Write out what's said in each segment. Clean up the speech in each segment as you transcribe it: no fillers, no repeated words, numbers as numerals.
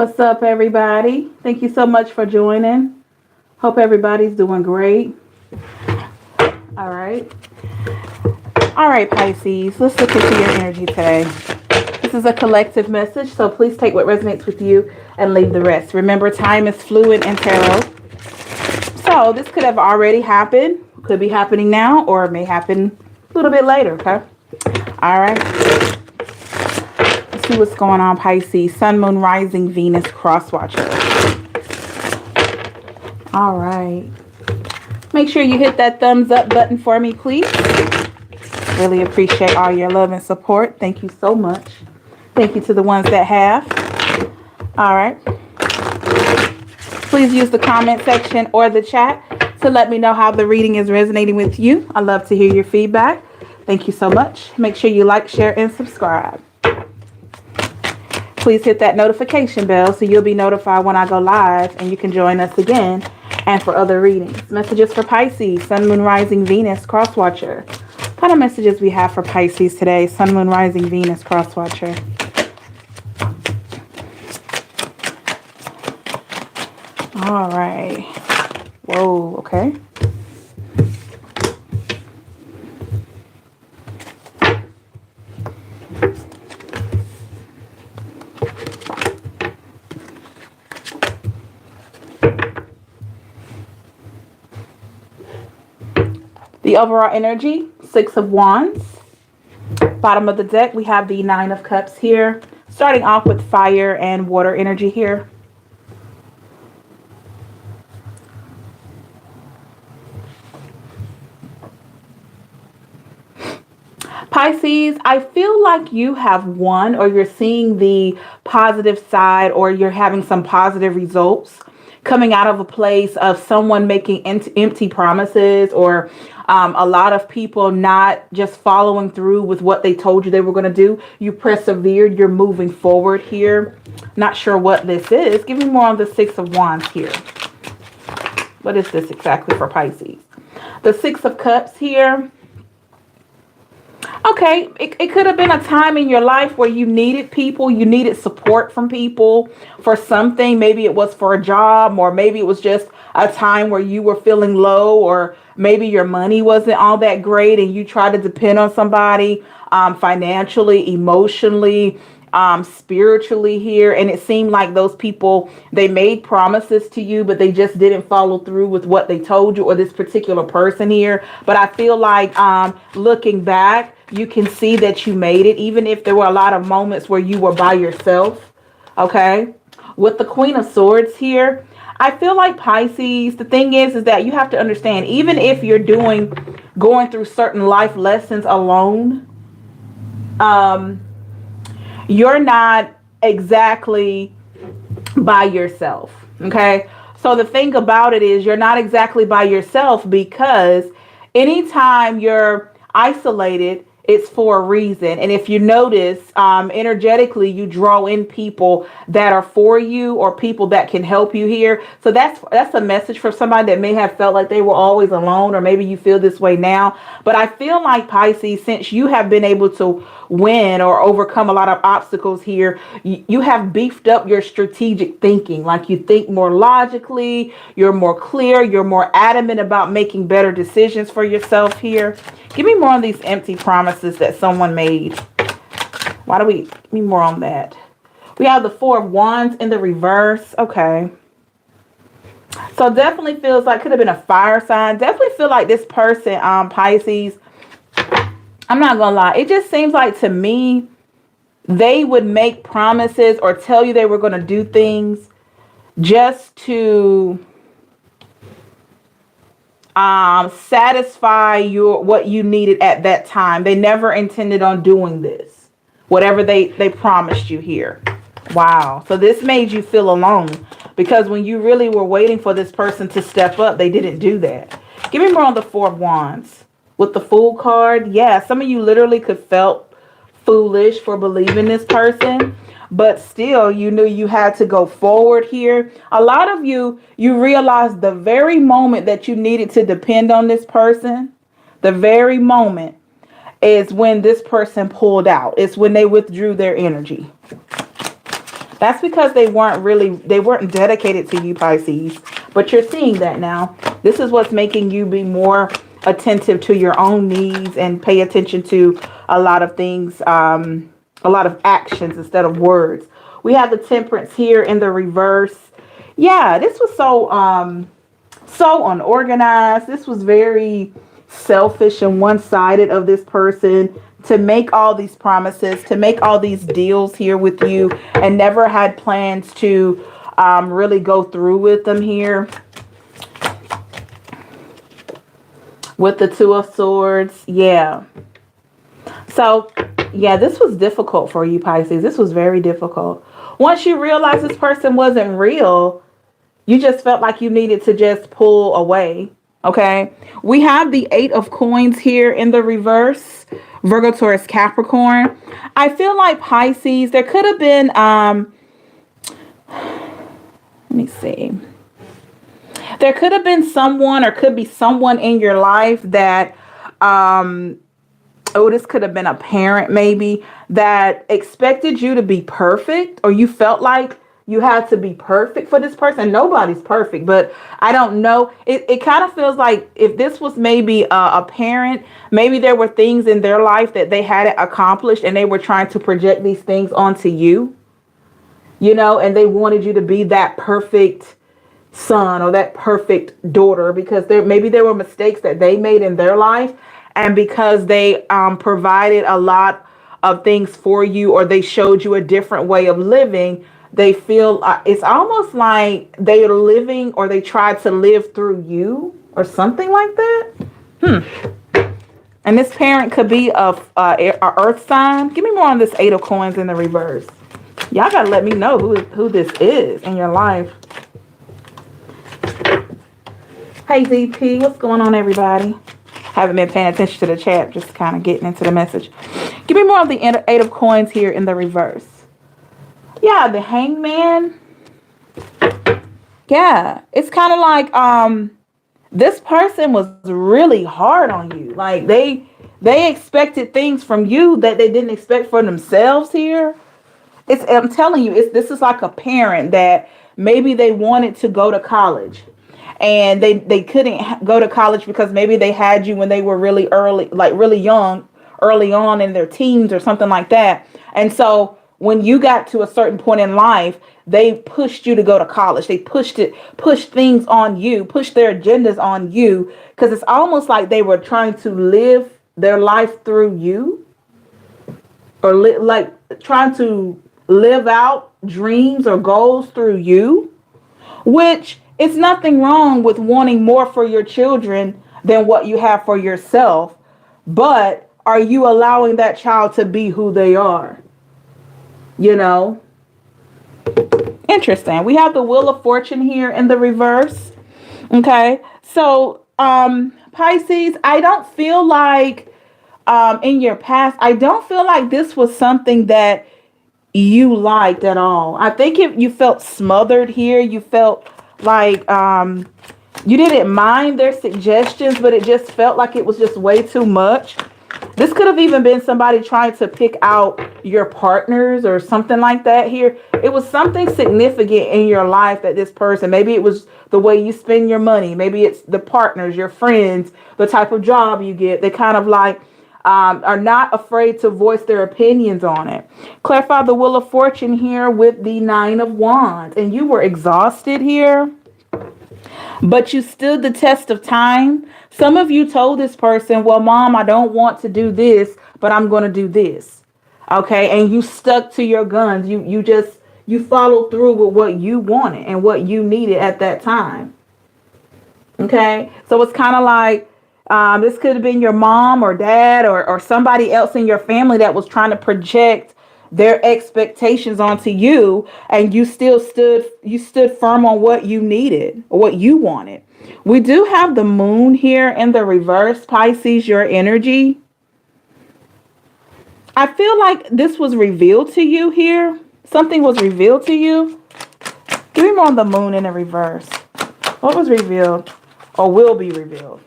What's up, everybody? Thank you so much for joining. Hope everybody's doing great. All right. All right, Pisces. Let's look into your energy today. This is a collective message, so please take what resonates with you and leave the rest. Remember, time is fluid in tarot. So this could have already happened, could be happening now, or it may happen a little bit later, okay? All right. Let's see what's going on, Pisces. Sun, Moon, Rising, Venus, Cross Watcher. All right. Make sure you hit that thumbs up button for me, please. Really appreciate all your love and support. Thank you so much. Thank you to the ones that have. All right. Please use the comment section or the chat to let me know how the reading is resonating with you. I love to hear your feedback. Thank you so much. Make sure you like, share, and subscribe. Please hit that notification bell so you'll be notified when I go live and you can join us again and for other readings. Messages for Pisces, Sun, Moon, Rising, Venus, Cross Watcher. What kind of messages we have for Pisces today? Sun, Moon, Rising, Venus, Cross Watcher. All right. Whoa, okay. The overall energy, Six of Wands. Bottom of the deck, we have the Nine of Cups here. Starting off with fire and water energy here. Pisces, I feel like you have won, or you're seeing the positive side, or you're having some positive results coming out of a place of someone making empty promises, or a lot of people not just following through with what they told you they were going to do. You persevered. You're moving forward here. Not sure what this is. Give me more on the Six of Wands here. What is this exactly for Pisces? The Six of Cups here. Okay, it could have been a time in your life where you needed people, you needed support from people for something. Maybe it was for a job, or maybe it was just a time where you were feeling low, or maybe your money wasn't all that great and you tried to depend on somebody financially, emotionally, spiritually here. And it seemed like those people, they made promises to you, but they just didn't follow through with what they told you, or this particular person here. But I feel like looking back, you can see that you made it, even if there were a lot of moments where you were by yourself. Okay. With the Queen of Swords here, I feel like Pisces, the thing is that you have to understand, even if you're going through certain life lessons alone, you're not exactly by yourself. Okay. So the thing about it is, you're not exactly by yourself, because anytime you're isolated, it's for a reason. And if you notice, energetically, you draw in people that are for you, or people that can help you here. So that's a message for somebody that may have felt like they were always alone, or maybe you feel this way now. But I feel like, Pisces, since you have been able to win or overcome a lot of obstacles here, you have beefed up your strategic thinking. Like, you think more logically, you're more clear, you're more adamant about making better decisions for yourself here. Give me more on these empty promises that someone made. Give me more on that. We have the Four of Wands in the reverse. Okay. So definitely feels like could have been a fire sign. Definitely feel like this person, Pisces, I'm not gonna lie, it just seems like to me they would make promises or tell you they were going to do things just to satisfy what you needed at that time. They never intended on doing this, whatever they promised you here. Wow. So this made you feel alone, because when you really were waiting for this person to step up, they didn't do that. Give me more on the Four of Wands with the Fool card. Yeah, some of you literally could felt foolish for believing this person, but still you knew you had to go forward here. A lot of you realized the very moment that you needed to depend on this person, the very moment is when this person pulled out. It's when they withdrew their energy. That's because they weren't dedicated to you, Pisces. But you're seeing that now. This is what's making you be more attentive to your own needs and pay attention to a lot of things, a lot of actions instead of words. We have the Temperance here in the reverse. Yeah, this was so unorganized. This was very selfish and one-sided of this person to make all these promises, to make all these deals here with you, and never had plans to really go through with them here. With the Two of Swords. Yeah. So, yeah, this was difficult for you, Pisces. This was very difficult. Once you realized this person wasn't real, you just felt like you needed to just pull away. Okay. We have the Eight of Coins here in the reverse. Virgo, Taurus, Capricorn. I feel like Pisces, there could have been, let me see. There could have been someone, or could be someone in your life that, this could have been a parent maybe, that expected you to be perfect, or you felt like you had to be perfect for this person. Nobody's perfect, but I don't know. It kind of feels like if this was maybe a parent, maybe there were things in their life that they hadn't accomplished and they were trying to project these things onto you, and they wanted you to be that perfect son or that perfect daughter, because maybe there were mistakes that they made in their life, and because they provided a lot of things for you, or they showed you a different way of living, they feel it's almost like they are living, or they tried to live through you or something like that. And this parent could be a earth sign. Give me more on this Eight of Coins in the reverse. Y'all gotta let me know who this is in your life. Hey ZP, what's going on, everybody? Haven't been paying attention to the chat, just kind of getting into the message. Give me more of the Eight of Coins here in the reverse. Yeah, the Hangman. Yeah, it's kind of like this person was really hard on you. Like they expected things from you that they didn't expect for themselves here. I'm telling you, this is like a parent that maybe they wanted to go to college, and they couldn't go to college because maybe they had you when they were really early, like really young, early on in their teens or something like that. And so when you got to a certain point in life, they pushed you to go to college. They pushed things on you, pushed their agendas on you, because it's almost like they were trying to live their life through you, or like trying to live out dreams or goals through you, which it's nothing wrong with wanting more for your children than what you have for yourself. But are you allowing that child to be who they are? Interesting. We have the Wheel of Fortune here in the reverse. Okay. So, Pisces, I don't feel like, in your past, I don't feel like this was something that you liked at all. I think you felt smothered here. You felt like, you didn't mind their suggestions, but it just felt like it was just way too much. This could have even been somebody trying to pick out your partners or something like that here. It was something significant in your life that this person, maybe it was the way you spend your money. Maybe it's the partners, your friends, the type of job you get. They kind of like are not afraid to voice their opinions on it. Clarify the Wheel of Fortune here with the Nine of Wands. And you were exhausted here, but you stood the test of time. Some of you told this person, well, Mom, I don't want to do this, but I'm going to do this. Okay. And you stuck to your guns. You followed through with what you wanted and what you needed at that time. Okay. So it's kind of like, this could have been your mom or dad or somebody else in your family that was trying to project their expectations onto you, and you still stood firm on what you needed or what you wanted. We do have the Moon here in the reverse, Pisces, your energy. I feel like this was revealed to you here. Something was revealed to you. Give me more on the Moon in the reverse. What was revealed or will be revealed?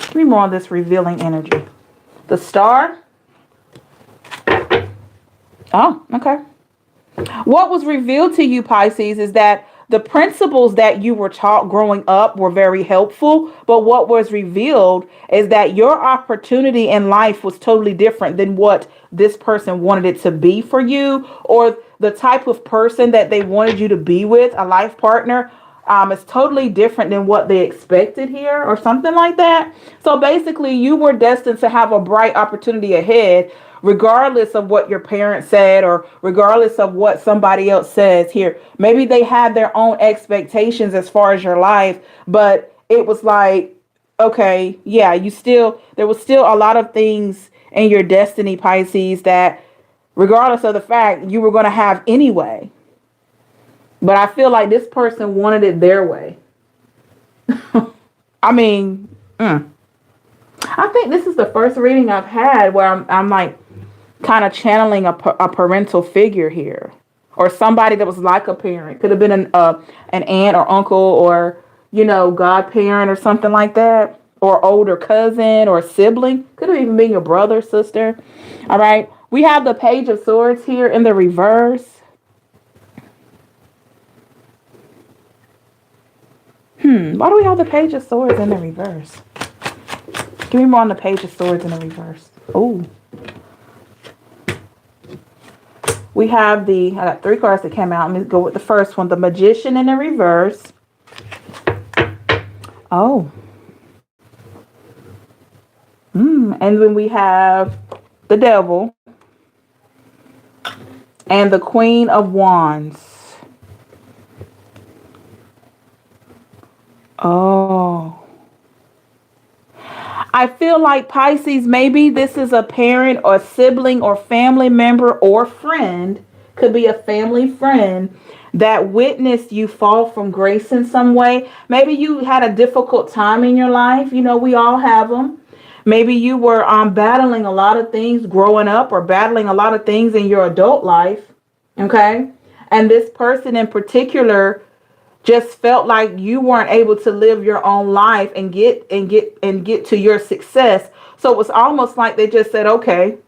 Give me more on this revealing energy. The Star. Oh, okay. What was revealed to you, Pisces, is that the principles that you were taught growing up were very helpful. But what was revealed is that your opportunity in life was totally different than what this person wanted it to be for you, or the type of person that they wanted you to be with, a life partner. Is totally different than what they expected here, or something like that. So basically, you were destined to have a bright opportunity ahead, regardless of what your parents said, or regardless of what somebody else says here. Maybe they had their own expectations as far as your life, but it was like, okay, yeah, there was still a lot of things in your destiny, Pisces, that regardless of the fact you were going to have anyway. But I feel like this person wanted it their way. I mean, I think this is the first reading I've had where I'm like kind of channeling a parental figure here, or somebody that was like a parent. Could have been an aunt or uncle, or godparent or something like that, or older cousin or sibling. Could have even been your brother, sister. All right, we have the Page of Swords here in the reverse. Why do we have the Page of Swords in the reverse? Give me more on the Page of Swords in the reverse. Oh. We have I got 3 cards that came out. Let me go with the first one. The Magician in the reverse. Oh. And then we have the Devil. And the Queen of Wands. Oh. I feel like, Pisces, maybe this is a parent or sibling or family member or friend, could be a family friend, that witnessed you fall from grace in some way. Maybe you had a difficult time in your life. We all have them. Maybe you were battling a lot of things growing up, or battling a lot of things in your adult life. Okay. And this person in particular just felt like you weren't able to live your own life and get to your success. So it was almost like they just said, okay,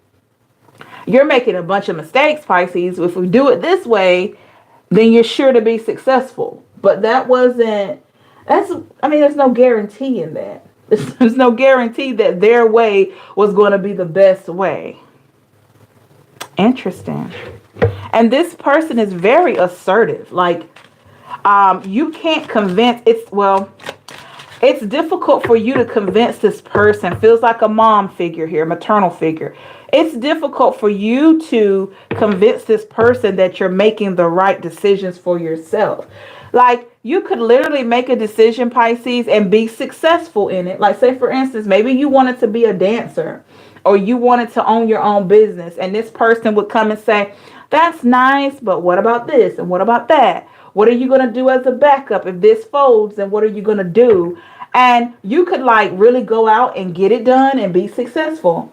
you're making a bunch of mistakes, Pisces. If we do it this way, then you're sure to be successful. But there's no guarantee in that. There's no guarantee that their way was going to be the best way. Interesting. And this person is very assertive. Like, you can't convince, it's difficult for you to convince this person. Feels like a mom figure here, maternal figure. It's difficult for you to convince this person that you're making the right decisions for yourself. Like, you could literally make a decision, Pisces, and be successful in it. Like, say, for instance, maybe you wanted to be a dancer, or you wanted to own your own business. And this person would come and say, that's nice, but what about this? And what about that? What are you going to do as a backup? If this folds, then what are you going to do? And you could really go out and get it done and be successful.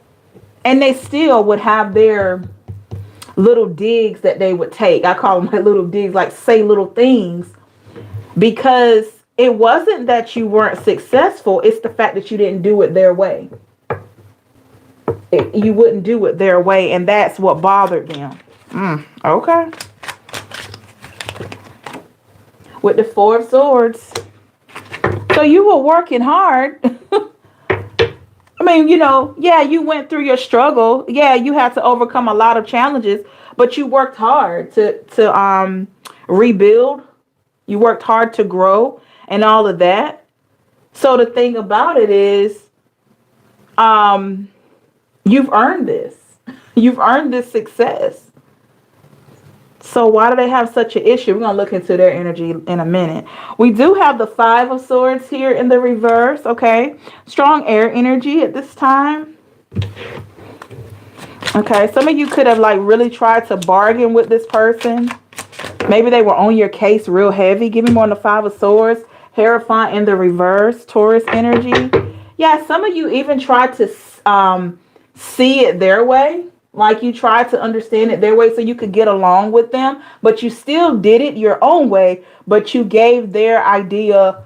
And they still would have their little digs that they would take. I call them my little digs, like say little things. Because it wasn't that you weren't successful. It's the fact that you didn't do it their way. You wouldn't do it their way. And that's what bothered them. Okay. With the Four of Swords. So you were working hard. I mean, yeah, you went through your struggle. Yeah, you had to overcome a lot of challenges, but you worked hard to rebuild. You worked hard to grow and all of that. So the thing about it is, you've earned this. You've earned this success. So why do they have such an issue? We're going to look into their energy in a minute. We do have the Five of Swords here in the reverse, okay? Strong air energy at this time. Okay, some of you could have really tried to bargain with this person. Maybe they were on your case real heavy. Give me more on the Five of Swords. Hierophant in the reverse, Taurus energy. Yeah, some of you even tried to see it their way. Like, you tried to understand it their way so you could get along with them, but you still did it your own way, but you gave their idea,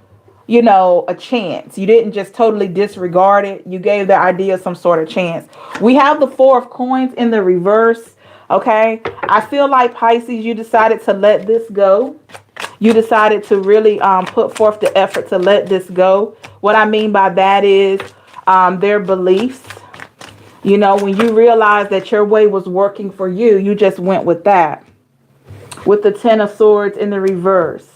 a chance. You didn't just totally disregard it. You gave their idea some sort of chance. We have the Four of Coins in the reverse. Okay, I feel like Pisces, you decided to let this go. You decided to really put forth the effort to let this go. What I mean by that is their beliefs. You know, when you realize that your way was working for you, you just went with that. With the Ten of Swords in the reverse.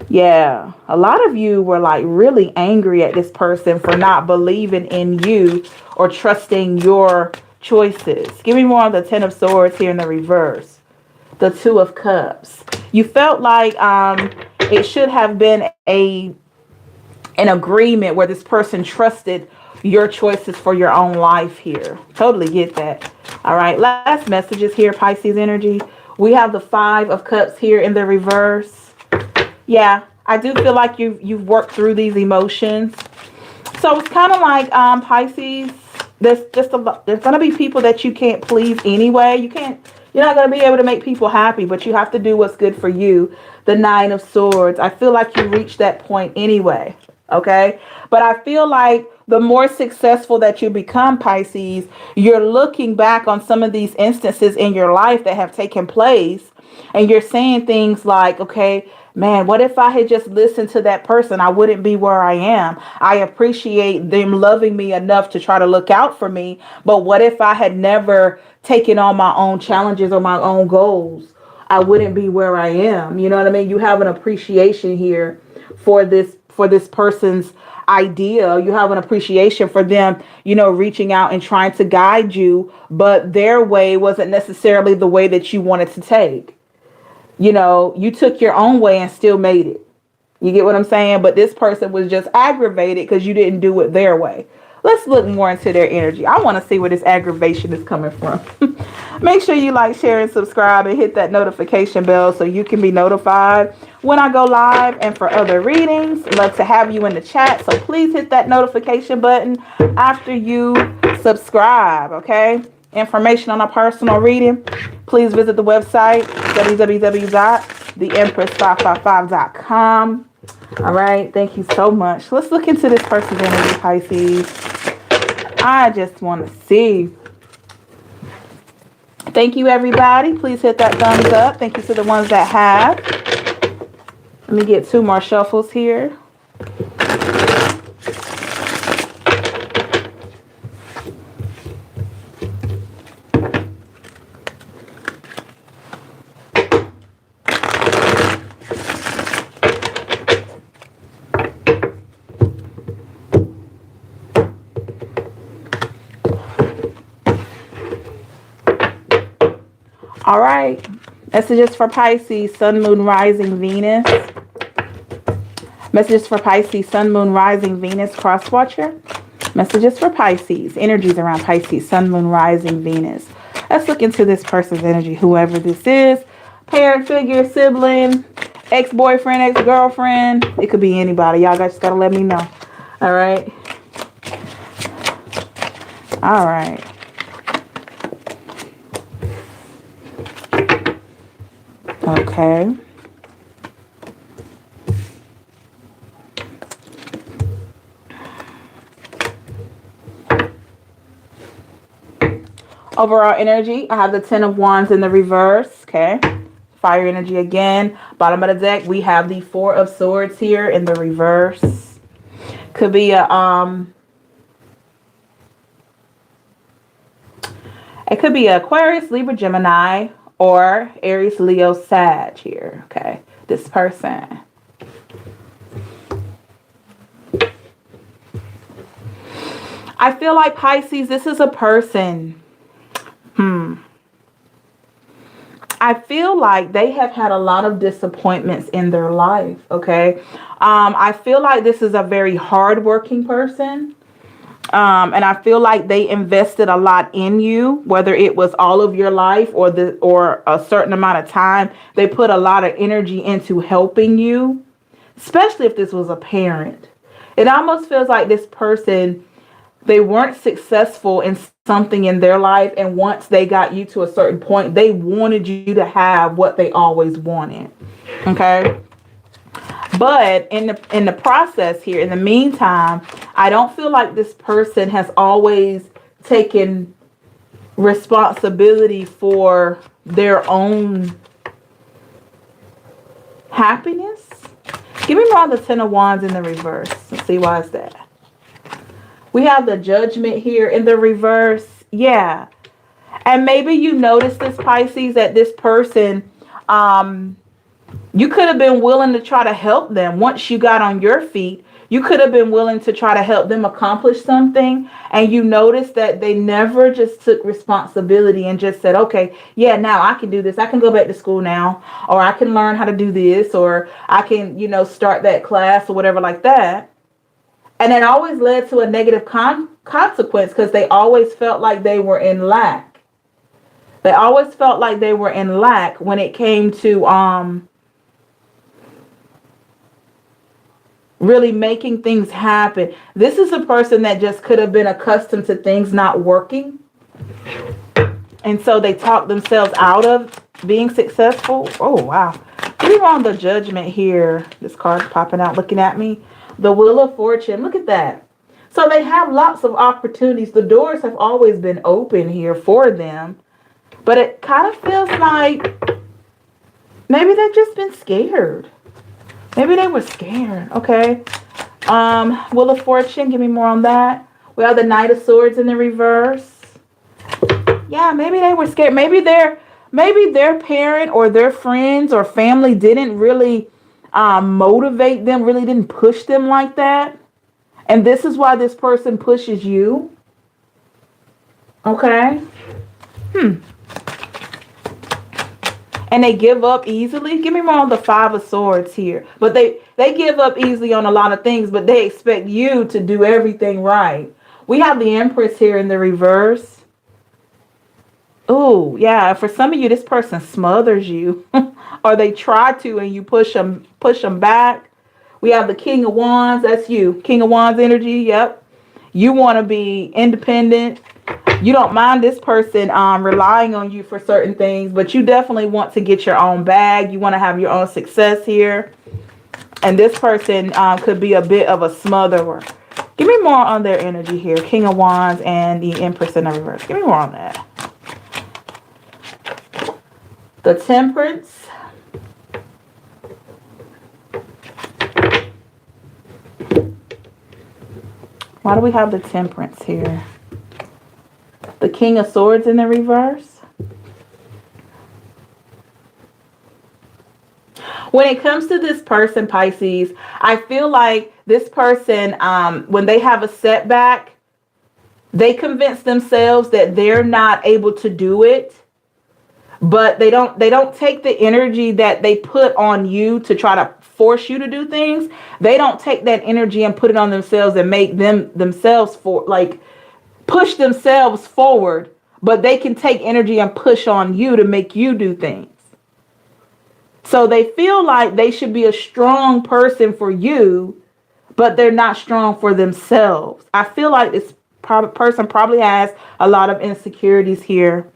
Yeah, a lot of you were like really angry at this person for not believing in you or trusting your choices. Give me more of the Ten of Swords here in the reverse. The Two of Cups. You felt like it should have been an agreement where this person trusted your choices for your own life here. Totally get that. All right, last messages here, Pisces energy. We have the Five of Cups here in the reverse. Yeah, I do feel like you've worked through these emotions. So it's kind of like Pisces. There's going to be people that you can't please anyway. You're not going to be able to make people happy, but you have to do what's good for you. The Nine of Swords. I feel like you reached that point anyway. Okay, but I feel like the more successful that you become, Pisces, you're looking back on some of these instances in your life that have taken place, and you're saying things like, okay, man, what if I had just listened to that person? I wouldn't be where I am. I appreciate them loving me enough to try to look out for me, but what if I had never taken on my own challenges or my own goals? I wouldn't be where I am. You know what I mean? You have an appreciation here for this person's idea. You have an appreciation for them, you know, reaching out and trying to guide you, but their way wasn't necessarily the way that you wanted to take. You know, you took your own way and still made it. You get what I'm saying? But this person was just aggravated because you didn't do it their way. Let's look more into their energy. I want to see where this aggravation is coming from. Make sure you like, share, and subscribe, and hit that notification bell so you can be notified when I go live. And for other readings, love to have you in the chat. So please hit that notification button after you subscribe, okay? Information on a personal reading, please visit the website, www.theempress555.com. All right, thank you so much. Let's look into this person's energy, Pisces. I just want to see. Thank you, everybody. Please hit that thumbs up. Thank you to the ones that have. Let me get 2 more shuffles here. All right, messages for Pisces, Sun, Moon, Rising, Venus. Messages for Pisces, Sun, Moon, Rising, Venus, Cross Watcher. Messages for Pisces, energies around Pisces, Sun, Moon, Rising, Venus. Let's look into this person's energy, whoever this is. Parent, figure, sibling, ex-boyfriend, ex-girlfriend. It could be anybody. Y'all just gotta let me know. All right. All right. Okay. Overall energy, I have the Ten of Wands in the reverse. Okay. Fire energy again. Bottom of the deck, we have the Four of Swords here in the reverse. Could be a it could be Aquarius, Libra, Gemini, or Aries, Leo, Sag here. Okay, this person. I feel like Pisces, this is a person. I feel like they have had a lot of disappointments in their life. Okay. I feel like this is a very hardworking person. And I feel like they invested a lot in you, whether it was all of your life or a certain amount of time. They put a lot of energy into helping you, especially if this was a parent. It almost feels like this person, they weren't successful in something in their life. And once they got you to a certain point, they wanted you to have what they always wanted. Okay. But in the process here, in the meantime, I don't feel like this person has always taken responsibility for their own happiness. Give me more on the Ten of Wands in the reverse. Let's see why is that. We have the Judgment here in the reverse. Yeah. And maybe you notice this, Pisces, that this person, you could have been willing to try to help them once you got on your feet. You could have been willing to try to help them accomplish something. And you notice that they never just took responsibility and just said, okay, yeah, now I can do this. I can go back to school now, or I can learn how to do this, or I can, you know, start that class or whatever like that. And it always led to a negative consequence because they always felt like they were in lack. They always felt like they were in lack when it came to really making things happen. This is a person that just could have been accustomed to things not working. And so they talked themselves out of being successful. Oh, wow. We're on the Judgment here. This card's popping out looking at me. The Wheel of Fortune. Look at that. So they have lots of opportunities. The doors have always been open here for them. But it kind of feels like maybe they've just been scared. Maybe they were scared. Okay. Wheel of Fortune. Give me more on that. We have the Knight of Swords in the reverse. Yeah, maybe they were scared. Maybe their parent or their friends or family didn't really motivate them, really didn't push them like that. And this is why this person pushes you. Okay. And they give up easily. Give me more on the Five of Swords here. But they give up easily on a lot of things, but they expect you to do everything right. We have the Empress here in the reverse. Oh, yeah. For some of you, this person smothers you. Or they try to and you push them back. We have the King of Wands. That's you. King of Wands energy. Yep. You want to be independent. You don't mind this person relying on you for certain things, but you definitely want to get your own bag. You want to have your own success here. And this person could be a bit of a smotherer. Give me more on their energy here. King of Wands and the Empress in the reverse. Give me more on that. The Temperance. Why do we have the Temperance here? The King of Swords in the reverse. When it comes to this person, Pisces, I feel like this person, when they have a setback, they convince themselves that they're not able to do it. But they don't take the energy that they put on you to try to force you to do things. They don't take that energy and put it on themselves and make themselves push themselves forward, but they can take energy and push on you to make you do things. So they feel like they should be a strong person for you, but they're not strong for themselves. I feel like this person probably has a lot of insecurities here.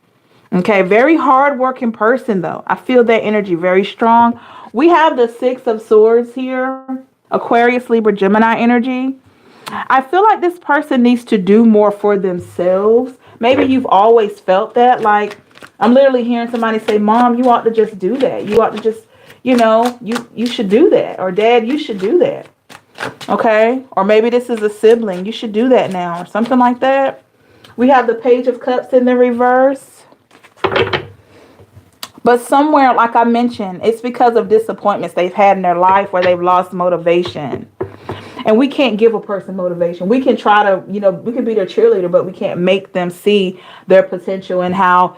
Okay, very hard-working person, though. I feel that energy very strong. We have the Six of Swords here, Aquarius, Libra, Gemini energy. I feel like this person needs to do more for themselves. Maybe you've always felt that. Like, I'm literally hearing somebody say, Mom, you ought to just do that. You ought to just, you should do that. Or Dad, you should do that. Okay? Or maybe this is a sibling. You should do that now. Or something like that. We have the Page of Cups in the reverse. But somewhere, like I mentioned, it's because of disappointments they've had in their life where they've lost motivation. And we can't give a person motivation. We can try to, we can be their cheerleader, but we can't make them see their potential and how,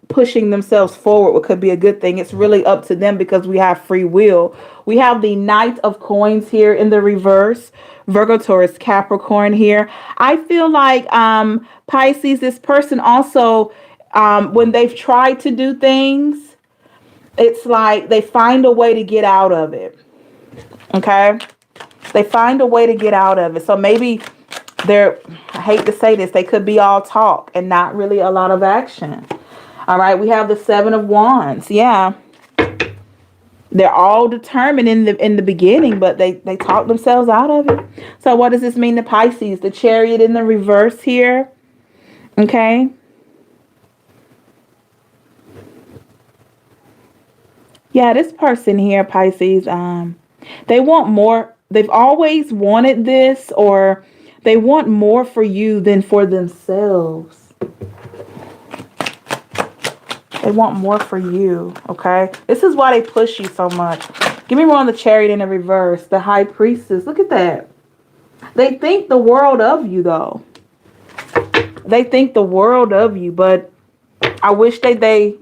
pushing themselves forward could be a good thing. It's really up to them because we have free will. We have the Knight of Coins here in the reverse. Virgo, Taurus, Capricorn here. I feel like Pisces, this person also, when they've tried to do things, it's like they find a way to get out of it. Okay? They find a way to get out of it. So maybe I hate to say this, they could be all talk and not really a lot of action. All right, we have the Seven of Wands. Yeah. They're all determined in the beginning, but they talk themselves out of it. So what does this mean to Pisces? The Chariot in the reverse here. Okay. Yeah, this person here, Pisces, they want more. They've always wanted this, or they want more for you than for themselves. They want more for you, okay? This is why they push you so much. Give me more on the Chariot in the reverse, the High Priestess. Look at that. They think the world of you, though. They think the world of you, but I wish that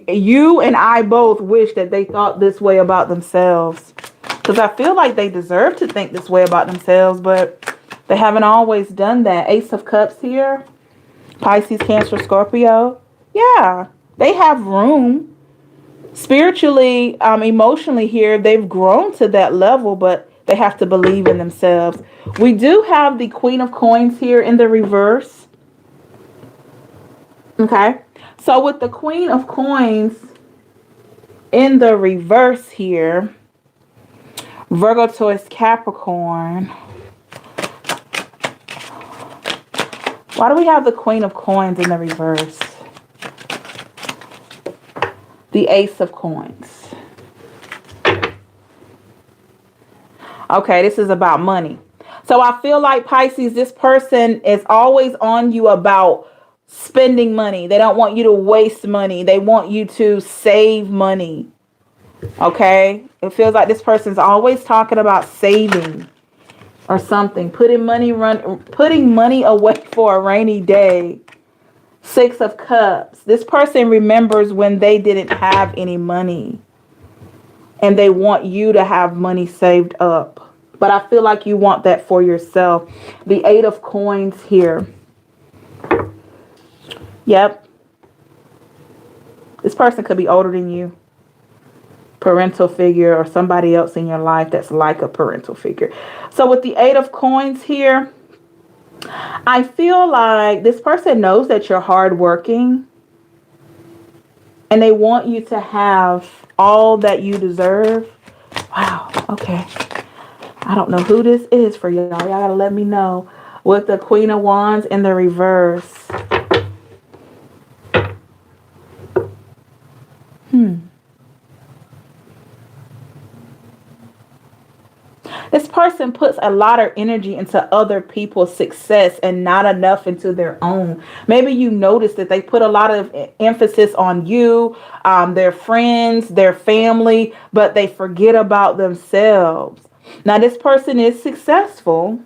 you and I both wish that they thought this way about themselves. Because I feel like they deserve to think this way about themselves, but they haven't always done that. Ace of Cups here. Pisces, Cancer, Scorpio. Yeah, they have room. Spiritually, emotionally here, they've grown to that level, but they have to believe in themselves. We do have the Queen of Coins here in the reverse. Okay. So with the Queen of Coins in the reverse here, Virgo, Taurus, Capricorn. Why do we have the Queen of Coins in the reverse? The Ace of Coins. Okay, this is about money. So I feel like, Pisces, this person is always on you about spending money. They don't want you to waste money. They want you to save money. Okay? It feels like this person's always talking about saving or something. Putting money away for a rainy day. Six of Cups. This person remembers when they didn't have any money. And they want you to have money saved up. But I feel like you want that for yourself. The Eight of Coins here. Yep. This person could be older than you. Parental figure or somebody else in your life that's like a parental figure. So with the Eight of Coins here, I feel like this person knows that you're hardworking. And they want you to have all that you deserve. Wow. Okay. I don't know who this is for y'all. Y'all gotta let me know. With the Queen of Wands in the reverse. This person puts a lot of energy into other people's success and not enough into their own. Maybe you notice that they put a lot of emphasis on you, their friends, their family, but they forget about themselves. Now, this person is successful,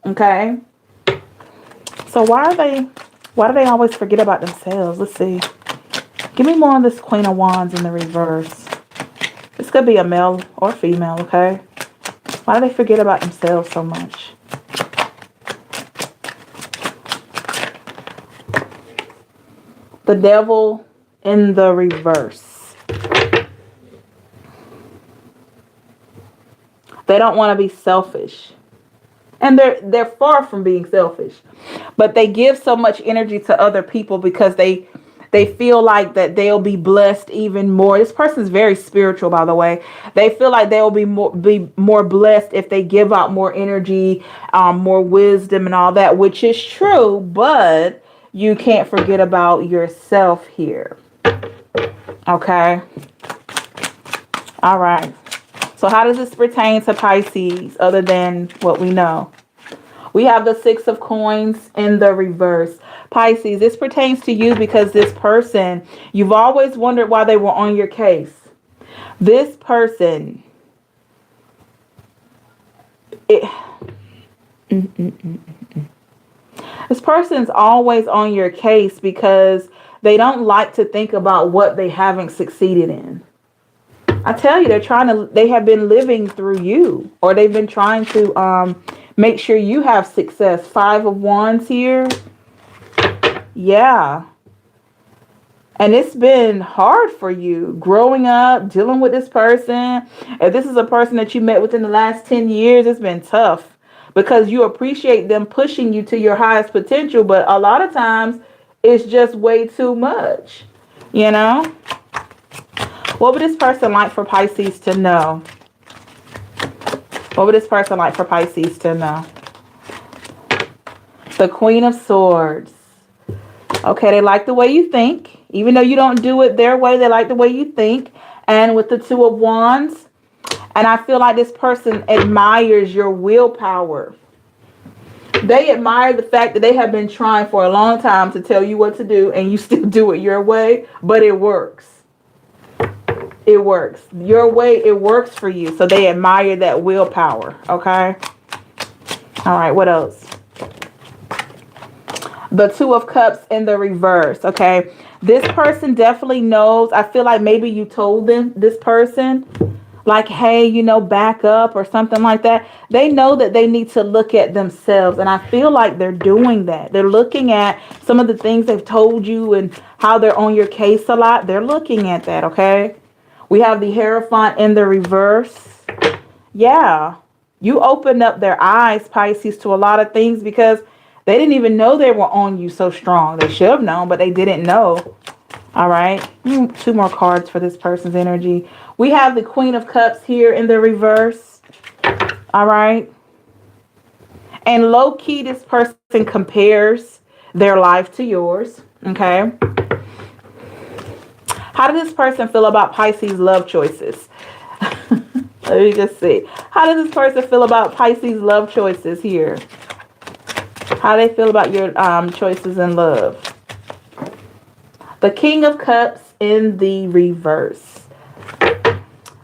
okay? So why do they always forget about themselves? Let's see. Give me more on this Queen of Wands in the reverse. This could be a male or female, okay? Why do they forget about themselves so much? The Devil in the reverse. They don't want to be selfish. And they're far from being selfish. But they give so much energy to other people because they feel like that they'll be blessed even more. This person's very spiritual, by the way. They feel like they'll be more blessed if they give out more energy, more wisdom and all that, which is true, but you can't forget about yourself here. Okay. All right. So how does this pertain to Pisces other than what we know? We have the Six of Coins in the reverse. Pisces, this pertains to you because this person, you've always wondered why they were on your case. This person, this person's always on your case because they don't like to think about what they haven't succeeded in. I tell you, they have been living through you, or they've been trying to make sure you have success. Five of Wands here. Yeah. And it's been hard for you growing up, dealing with this person. If this is a person that you met within the last 10 years, it's been tough because you appreciate them pushing you to your highest potential. But a lot of times it's just way too much, you know? What would this person like for Pisces to know? What would this person like for Pisces to know? The Queen of Swords. Okay, they like the way you think. Even though you don't do it their way, they like the way you think. and with the Two of Wands. And I feel like this person admires your willpower. They admire the fact that they have been trying for a long time to tell you what to do, and you still do it your way, but it works. It works. Your way, it works for you. So they admire that willpower, okay? All right, what else? The Two of Cups in the reverse, okay? This person definitely knows. I feel like maybe you told them, this person, like, hey, you know, back up or something like that. They know that they need to look at themselves. And I feel like they're doing that. They're looking at some of the things they've told you and how they're on your case a lot. They're looking at that, okay? We have the Hierophant in the reverse. Yeah. You opened up their eyes, Pisces, to a lot of things because they didn't even know they were on you so strong. They should have known, but they didn't know. All right. 2 more cards for this person's energy. We have the Queen of Cups here in the reverse. All right. And low key, this person compares their life to yours. Okay. How does this person feel about Pisces love choices? Let me just see. How does this person feel about Pisces love choices here? How do they feel about your choices in love? The King of Cups in the reverse.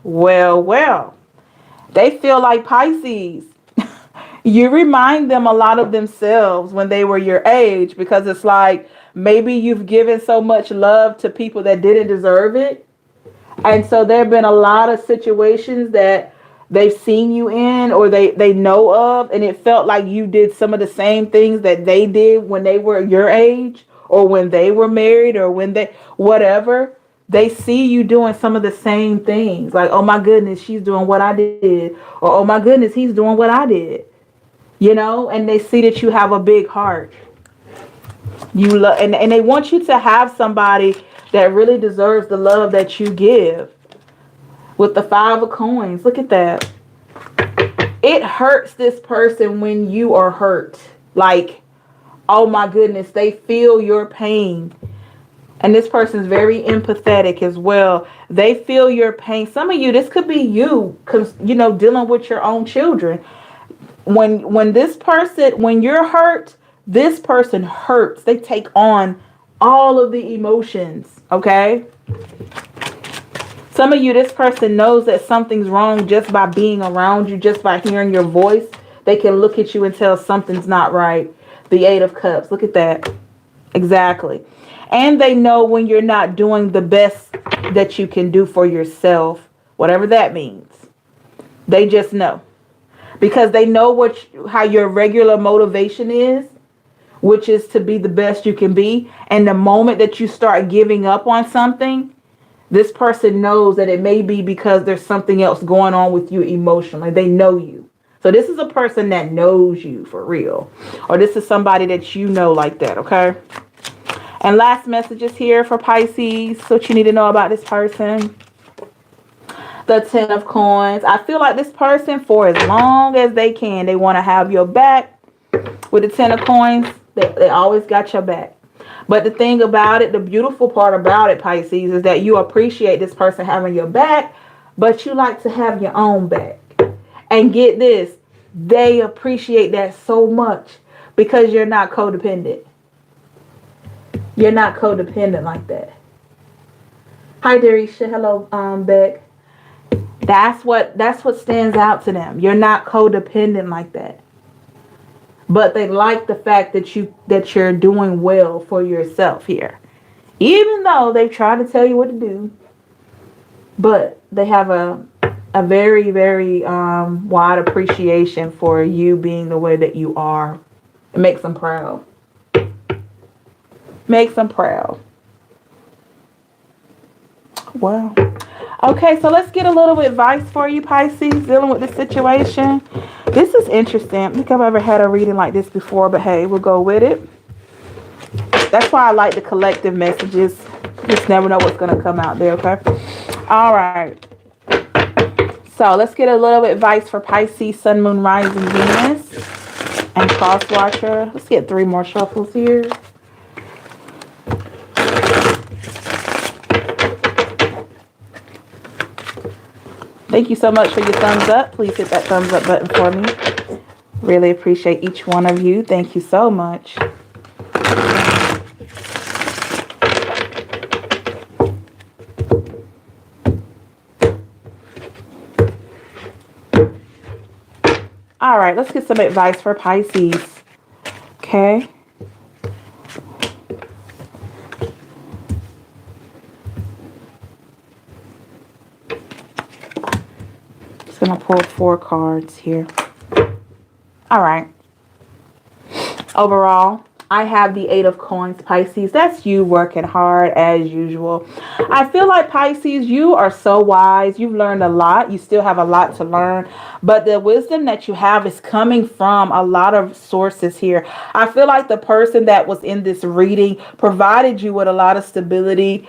Well. They feel like Pisces. You remind them a lot of themselves when they were your age, because it's like maybe you've given so much love to people that didn't deserve it. And so there have been a lot of situations that they've seen you in or they know of, and it felt like you did some of the same things that they did when they were your age or when they were married or when they, whatever. They see you doing some of the same things. Like, oh my goodness, she's doing what I did. Or, oh my goodness, he's doing what I did. You know, and they see that you have a big heart. You love, and they want you to have somebody that really deserves the love that you give. With the 5 of coins, look at that. It hurts this person when you are hurt. Like, oh my goodness, they feel your pain. And this person's very empathetic as well. They feel your pain. Some of you, this could be you, you know, dealing with your own children. When this person, when you're hurt, this person hurts. They take on all of the emotions, okay? Some of you, this person knows that something's wrong just by being around you, just by hearing your voice. They can look at you and tell something's not right. The 8 of Cups, look at that. Exactly. And they know when you're not doing the best that you can do for yourself, whatever that means. They just know. Because they know how your regular motivation is, which is to be the best you can be. And the moment that you start giving up on something, this person knows that it may be because there's something else going on with you emotionally. They know you. So this is a person that knows you for real. Or this is somebody that you know like that, okay? And last messages here for Pisces. So what you need to know about this person. The 10 of coins. I feel like this person, for as long as they can, they want to have your back. With the 10 of coins, they always got your back. But the thing about it, the beautiful part about it, Pisces, is that you appreciate this person having your back, but you like to have your own back. And get this, they appreciate that so much because you're not codependent. You're not codependent like that. Hi, Darisha. Hello, Beck. That's what stands out to them. You're not codependent like that. But they like the fact that you're doing well for yourself here. Even though they try to tell you what to do. But they have a very, very wide appreciation for you being the way that you are. It makes them proud. Makes them proud. Wow. Okay, so let's get a little advice for you, Pisces, dealing with this situation. This is interesting. I think I've ever had a reading like this before, but hey, we'll go with it. That's why I like the collective messages. You just never know what's going to come out there, okay? All right. So let's get a little advice for Pisces, Sun, Moon, Rising, Venus, and Cross Watcher. Let's get 3 more shuffles here. Thank you so much for your thumbs up. Please hit that thumbs up button for me. Really appreciate each one of you. Thank you so much. All right, let's get some advice for Pisces. Okay. Just gonna pull 4 cards here. All right. Overall, I have the 8 of Coins, Pisces. That's you working hard as usual. I feel like, Pisces, you are so wise. You've learned a lot. You still have a lot to learn. But the wisdom that you have is coming from a lot of sources here. I feel like the person that was in this reading provided you with a lot of stability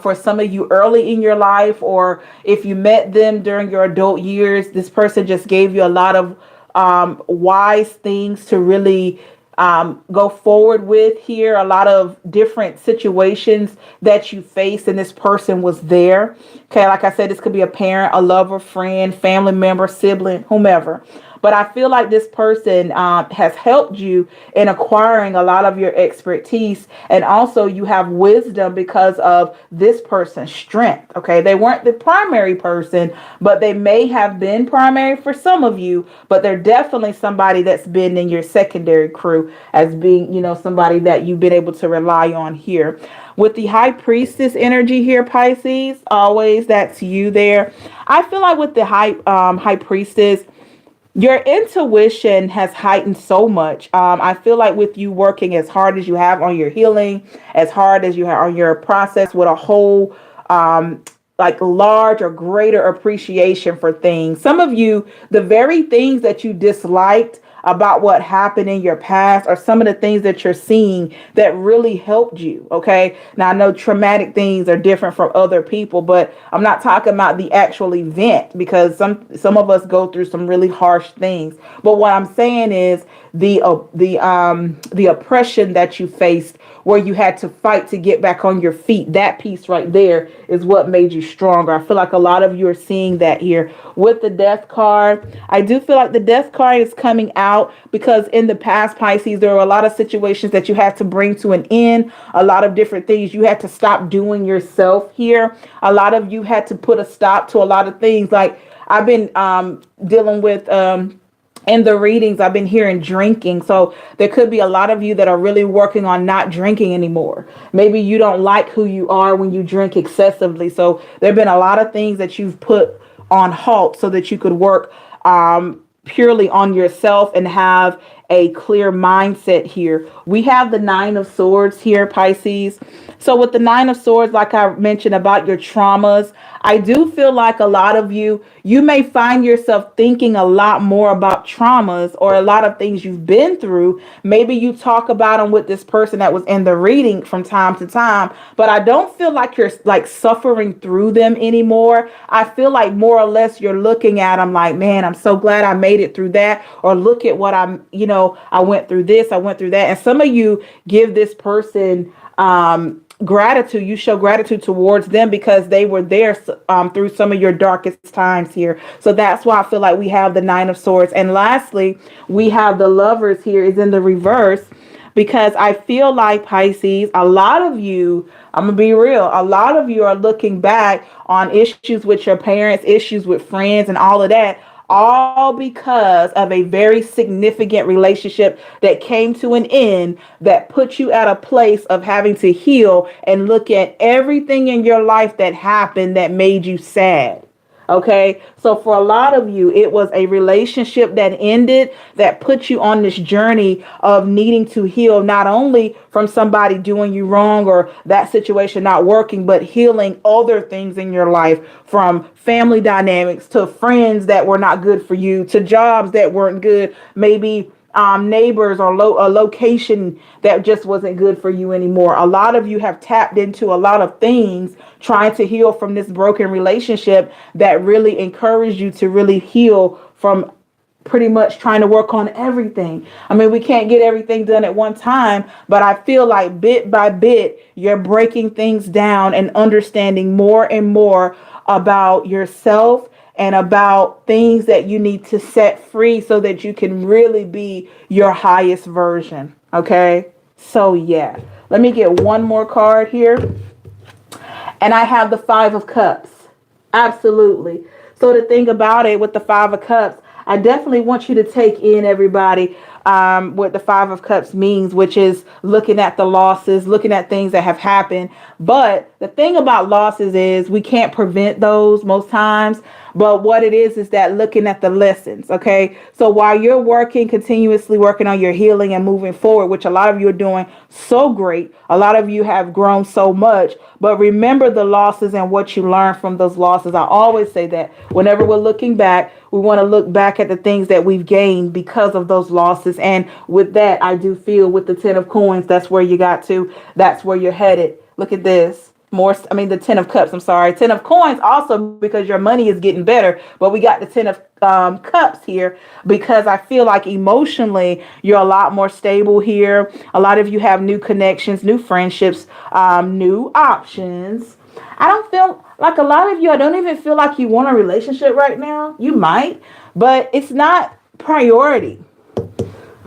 for some of you early in your life. Or if you met them during your adult years, this person just gave you a lot of wise things to really go forward with here. A lot of different situations that you face, and this person was there. Okay, like I said, this could be a parent, a lover, friend, family member, sibling, whomever. But I feel like this person has helped you in acquiring a lot of your expertise. And also you have wisdom because of this person's strength. Okay, they weren't the primary person, but they may have been primary for some of you. But they're definitely somebody that's been in your secondary crew as being, you know, somebody that you've been able to rely on here. With the High Priestess energy here, Pisces, always that's you there. I feel like with the High Priestess, your intuition has heightened so much. I feel like with you working as hard as you have on your healing, as hard as you have on your process, with a whole like large or greater appreciation for things. Some of you, the very things that you disliked about what happened in your past are some of the things that you're seeing that really helped you. Okay. Now I know traumatic things are different from other people, but I'm not talking about the actual event, because some of us go through some really harsh things. But what I'm saying is the oppression that you faced, where you had to fight to get back on your feet. That piece right there is what made you stronger. I feel like a lot of you are seeing that here with the Death card. I do feel like the Death card is coming out because in the past, Pisces, there were a lot of situations that you had to bring to an end. A lot of different things you had to stop doing yourself here. A lot of you had to put a stop to a lot of things. Like I've been dealing with in the readings, I've been hearing drinking. So there could be a lot of you that are really working on not drinking anymore. Maybe you don't like who you are when you drink excessively. So there have been a lot of things that you've put on halt so that you could work purely on yourself and have a clear mindset here. We have the Nine of Swords here, Pisces. So with the Nine of Swords, like I mentioned about your traumas, I do feel like a lot of you may find yourself thinking a lot more about traumas or a lot of things you've been through. Maybe you talk about them with this person that was in the reading from time to time, but I don't feel like you're like suffering through them anymore. I feel like more or less you're looking at them like, man, I'm so glad I made it through that. Or look at what I went through this, I went through that. And some of you give this person gratitude. You show gratitude towards them because they were there through some of your darkest times here. So that's why I feel like we have the Nine of Swords. And lastly, we have the Lovers here is in the reverse, because I feel like, Pisces, a lot of you, I'm gonna be real, a lot of you are looking back on issues with your parents, issues with friends and all of that, all because of a very significant relationship that came to an end that put you at a place of having to heal and look at everything in your life that happened that made you sad. Okay, so for a lot of you, it was a relationship that ended that put you on this journey of needing to heal, not only from somebody doing you wrong or that situation not working, but healing other things in your life, from family dynamics to friends that were not good for you, to jobs that weren't good, maybe neighbors or a location that just wasn't good for you anymore. A lot of you have tapped into a lot of things trying to heal from this broken relationship that really encouraged you to really heal from pretty much trying to work on everything. I mean, we can't get everything done at one time, but I feel like bit by bit, you're breaking things down and understanding more and more about yourself and about things that you need to set free so that you can really be your highest version. Okay. So yeah, let me get one more card here. And I have the Five of Cups. Absolutely. So the thing about it with the Five of Cups, I definitely want you to take in, everybody, what the Five of Cups means, which is looking at the losses, looking at things that have happened. But the thing about losses is we can't prevent those most times. But what it is that looking at the lessons. Okay. So while you're continuously working on your healing and moving forward, which a lot of you are doing so great, a lot of you have grown so much. But remember the losses and what you learned from those losses. I always say that whenever we're looking back, we want to look back at the things that we've gained because of those losses. And with that, I do feel with the Ten of Coins, that's where you got to. That's where you're headed. Look at this. The Ten of Cups, I'm sorry. Ten of Coins also because your money is getting better. But we got the Ten of Cups here because I feel like emotionally you're a lot more stable here. A lot of you have new connections, new friendships, new options. I don't feel like a lot of you, I don't even feel like you want a relationship right now. You might, but it's not priority.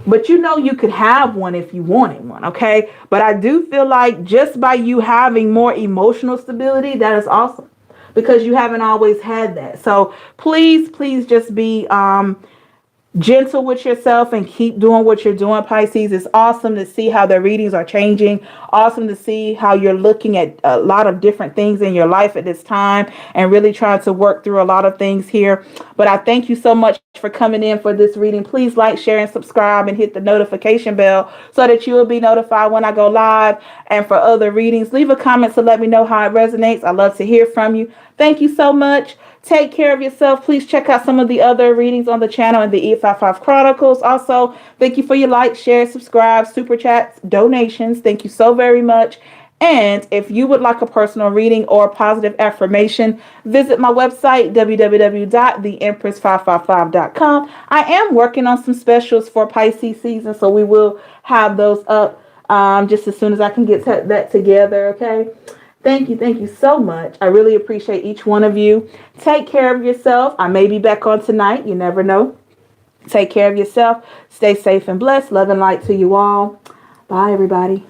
But you know you could have one if you wanted one, okay? But I do feel like just by you having more emotional stability, that is awesome. Because you haven't always had that. So please just be gentle with yourself and keep doing what you're doing, Pisces. It's awesome to see how the readings are changing. Awesome to see how you're looking at a lot of different things in your life at this time and really trying to work through a lot of things here. But I thank you so much for coming in for this reading. Please like, share, and subscribe and hit the notification bell so that you will be notified when I go live. And for other readings, leave a comment to let me know how it resonates. I love to hear from you. Thank you so much. Take care of yourself. Please check out some of the other readings on the channel and the E55 Chronicles. Also, thank you for your likes, share, subscribe, super chats, donations. Thank you so very much. And if you would like a personal reading or a positive affirmation, visit my website, www.theempress555.com. I am working on some specials for Pisces season, so we will have those up just as soon as I can get that together, okay? Thank you so much. I really appreciate each one of you. Take care of yourself. I may be back on tonight. You never know. Take care of yourself. Stay safe and blessed. Love and light to you all. Bye, everybody.